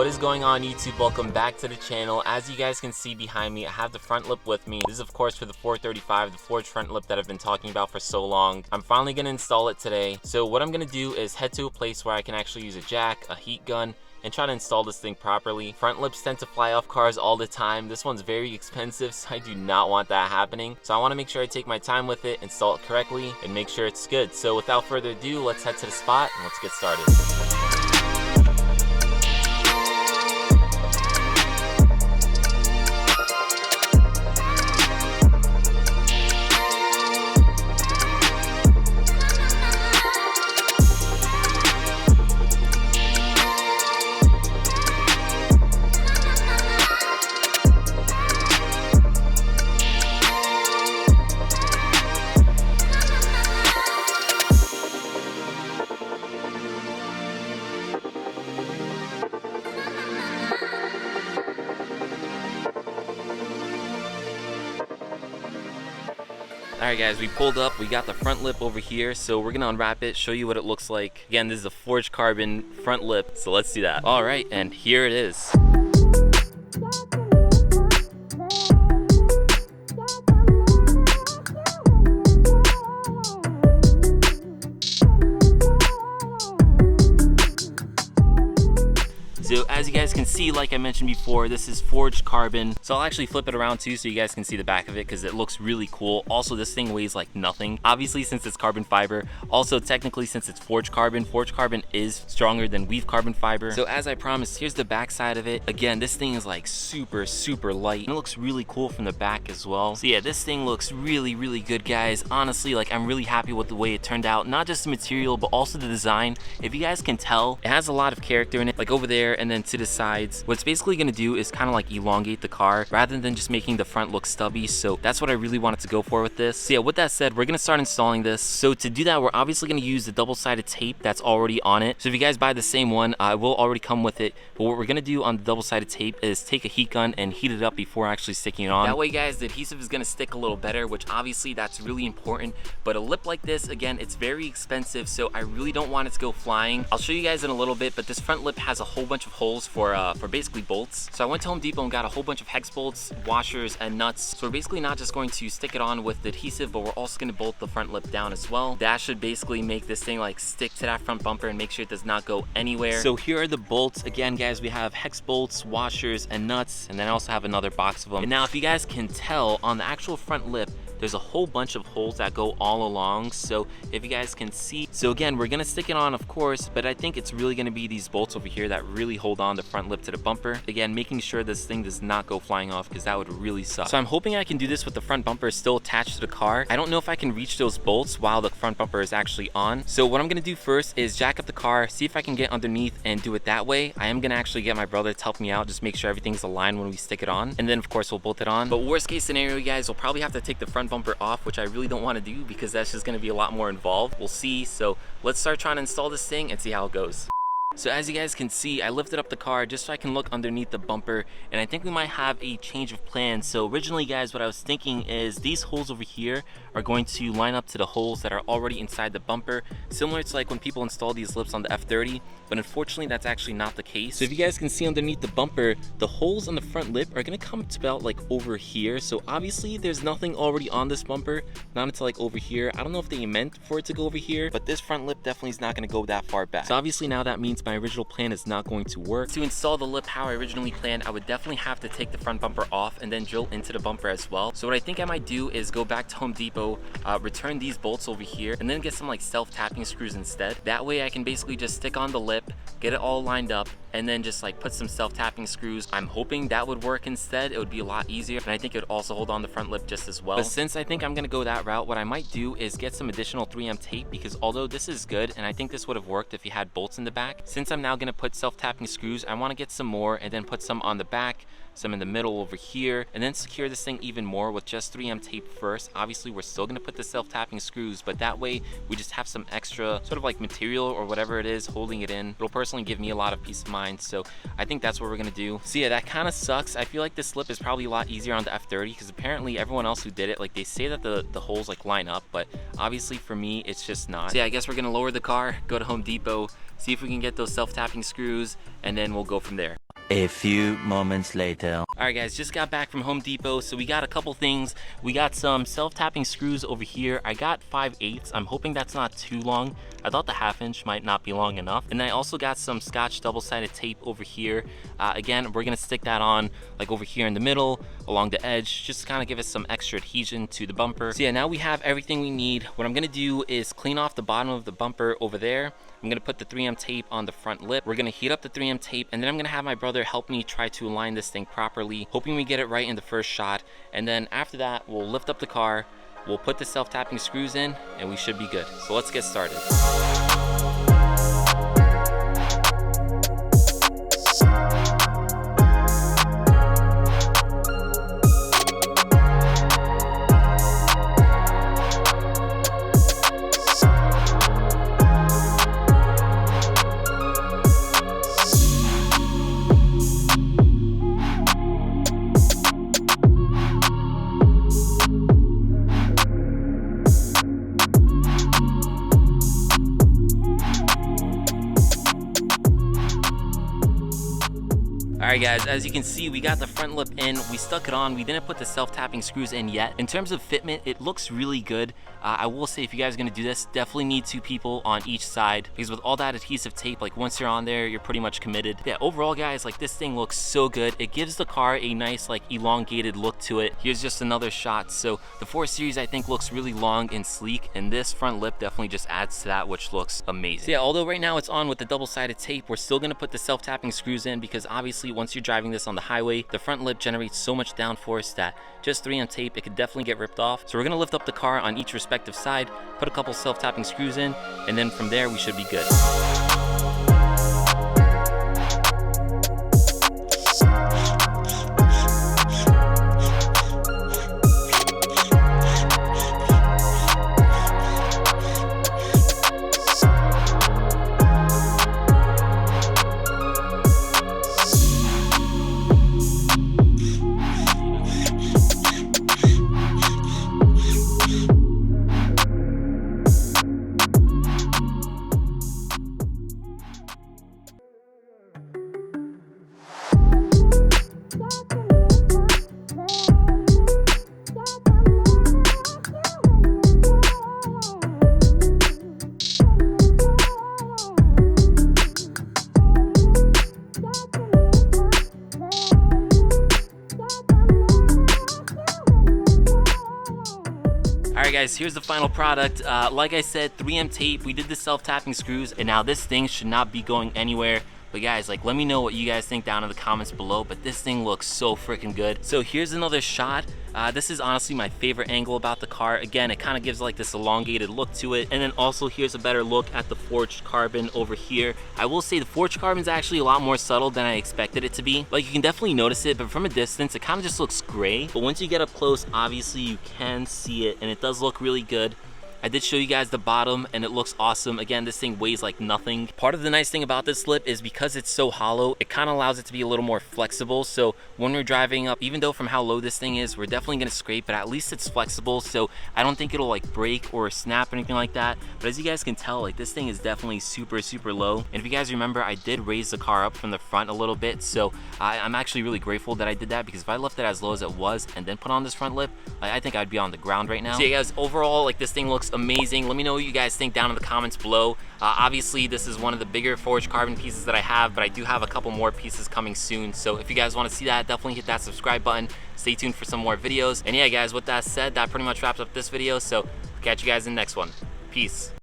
What is going on, YouTube? Welcome back to the channel. As you guys can see behind me, I have the front lip with me. This is of course for the 435, the forged front lip that I've been talking about for so long. I'm finally gonna install it today. So what I'm gonna do is head to a place where I can actually use a jack, a heat gun, and try to install this thing properly. Front lips tend to fly off cars all the time. This one's very expensive, so I do not want that happening. So I want to make sure I take my time with it, install it correctly, and make sure it's good. So without further ado, let's head to the spot and let's get started. Alright guys, we pulled up, we got the front lip over here, so we're gonna unwrap it, show you what it looks like. Again, this is a forged carbon front lip, so let's do that. Alright, and here it is. So as you guys can see, like I mentioned before, this is forged carbon. So I'll actually flip it around too so you guys can see the back of it because it looks really cool. Also, this thing weighs like nothing. Obviously, since it's carbon fiber. Also, technically, since it's forged carbon is stronger than weave carbon fiber. So as I promised, here's the back side of it. Again, this thing is like super light. And it looks really cool from the back as well. So yeah, this thing looks really good, guys. Honestly, like I'm really happy with the way it turned out. Not just the material, but also the design. If you guys can tell, it has a lot of character in it. Like over there, and then to the sides, what it's basically going to do is kind of like elongate the car rather than just making the front look stubby. So that's what I really wanted to go for with this. So yeah, with that said, we're going to start installing this. So to do that, we're obviously going to use the double-sided tape that's already on it. So if you guys buy the same one, it will already come with it. But what we're going to do on the double-sided tape is take a heat gun and heat it up before actually sticking it on. That way, guys, the adhesive is going to stick a little better, which obviously that's really important. But a lip like this, again, it's very expensive, so I really don't want it to go flying. I'll show you guys in a little bit, but this front lip has a whole bunch of holes for basically bolts. So I went to Home Depot and got a whole bunch of hex bolts, washers, and nuts. So we're basically not just going to stick it on with the adhesive, but we're also going to bolt the front lip down as well. That should basically make this thing like stick to that front bumper and make sure it does not go anywhere. So here are the bolts. Again, guys, we have hex bolts, washers, and nuts, and then I also have another box of them. And now if you guys can tell, on the actual front lip, there's a whole bunch of holes that go all along. So if you guys can see, so again, we're gonna stick it on, of course, but I think it's really gonna be these bolts over here that really hold on the front lip to the bumper. Again, making sure this thing does not go flying off because that would really suck. So I'm hoping I can do this with the front bumper still attached to the car. I don't know if I can reach those bolts while the front bumper is actually on. So what I'm gonna do first is jack up the car, see if I can get underneath and do it that way. I am gonna actually get my brother to help me out, just make sure everything's aligned when we stick it on. And then of course we'll bolt it on. But worst case scenario, guys, we'll probably have to take the front bumper off, which I really don't want to do because that's just going to be a lot more involved. We'll see. So let's start trying to install this thing and see how it goes. So as you guys can see, I lifted up the car just so I can look underneath the bumper, and I think we might have a change of plans. So originally, guys, what I was thinking is these holes over here are going to line up to the holes that are already inside the bumper, similar to like when people install these lips on the F30, but unfortunately that's actually not the case. So if you guys can see underneath the bumper, the holes on the front lip are going to come to about like over here. So obviously there's nothing already on this bumper, not until like over here. I don't know if they meant for it to go over here, but this front lip definitely is not going to go that far back. So obviously now that means my original plan is not going to work. To install the lip how I originally planned, I would definitely have to take the front bumper off and then drill into the bumper as well. So what I think I might do is go back to Home Depot, return these bolts over here, and then get some like self-tapping screws instead. That way I can basically just stick on the lip, get it all lined up, and then just like put some self-tapping screws. I'm hoping that would work instead. It would be a lot easier, and I think it would also hold on the front lip just as well. But since I think I'm gonna go that route, what I might do is get some additional 3M tape, because although this is good, and I think this would have worked if you had bolts in the back, since I'm now gonna put self-tapping screws, I wanna get some more and then put some on the back, some in the middle over here, and then secure this thing even more with just 3M tape first. Obviously, we're still gonna put the self-tapping screws, but that way we just have some extra sort of like material or whatever it is holding it in. It'll personally give me a lot of peace of mind, so I think that's what we're gonna do. So yeah, that kind of sucks. I feel like this slip is probably a lot easier on the F30 because apparently everyone else who did it, like they say that the holes like line up, but obviously for me, it's just not. So yeah, I guess we're gonna lower the car, go to Home Depot, see if we can get those self-tapping screws, and then we'll go from there. A few moments later. Alright guys, just got back from Home Depot, so we got a couple things. We got some self-tapping screws over here. I got 5/8. I'm hoping that's not too long. I thought the 1/2 inch might not be long enough. And I also got some Scotch double-sided tape over here. Again, we're gonna stick that on like over here in the middle, along the edge, just to kind of give us some extra adhesion to the bumper. So yeah, now we have everything we need. What I'm gonna do is clean off the bottom of the bumper over there. I'm gonna put the 3M tape on the front lip. We're gonna heat up the 3M tape, and then I'm gonna have my brother help me try to align this thing properly, hoping we get it right in the first shot. And then after that, we'll lift up the car, we'll put the self-tapping screws in, and we should be good. So let's get started. Alright guys, as you can see, we got the front lip in, we stuck it on, we didn't put the self-tapping screws in yet. In terms of fitment, it looks really good. I will say, if you guys are gonna do this, definitely need 2 people on each side, because with all that adhesive tape, like once you're on there, you're pretty much committed. Yeah, overall guys, like this thing looks so good. It gives the car a nice like elongated look to it. Here's just another shot. So the 4 Series I think looks really long and sleek, and this front lip definitely just adds to that, which looks amazing. So yeah, although right now it's on with the double-sided tape, we're still gonna put the self-tapping screws in, because obviously once you're driving this on the highway, the front lip generates so much downforce that just 3M tape, it could definitely get ripped off. So we're gonna lift up the car on each respective side, put a couple self-tapping screws in, and then from there we should be good. Alright guys, here's the final product. Like I said, 3M tape, we did the self-tapping screws, and now this thing should not be going anywhere. But guys, like, let me know what you guys think down in the comments below, but this thing looks so freaking good. So here's another shot. This is honestly my favorite angle about the car. Again, it kind of gives like this elongated look to it. And then also here's a better look at the forged carbon over here. I will say the forged carbon is actually a lot more subtle than I expected it to be. Like, you can definitely notice it, but from a distance, it kind of just looks gray. But once you get up close, obviously you can see it, and it does look really good. I did show you guys the bottom, and it looks awesome. Again, this thing weighs like nothing. Part of the nice thing about this lip is because it's so hollow, it kind of allows it to be a little more flexible. So when we're driving up, even though from how low this thing is, we're definitely gonna scrape, but at least it's flexible. So I don't think it'll like break or snap or anything like that. But as you guys can tell, like this thing is definitely super, super low. And if you guys remember, I did raise the car up from the front a little bit. So I'm actually really grateful that I did that, because if I left it as low as it was and then put on this front lip, I think I'd be on the ground right now. So yeah guys, overall, like this thing looks amazing. Let me know what you guys think down in the comments below. Obviously this is one of the bigger forged carbon pieces that I have, but I do have a couple more pieces coming soon. So if you guys want to see that, definitely hit that subscribe button. Stay tuned for some more videos. And yeah guys, with that said, that pretty much wraps up this video. So catch you guys in the next one. Peace.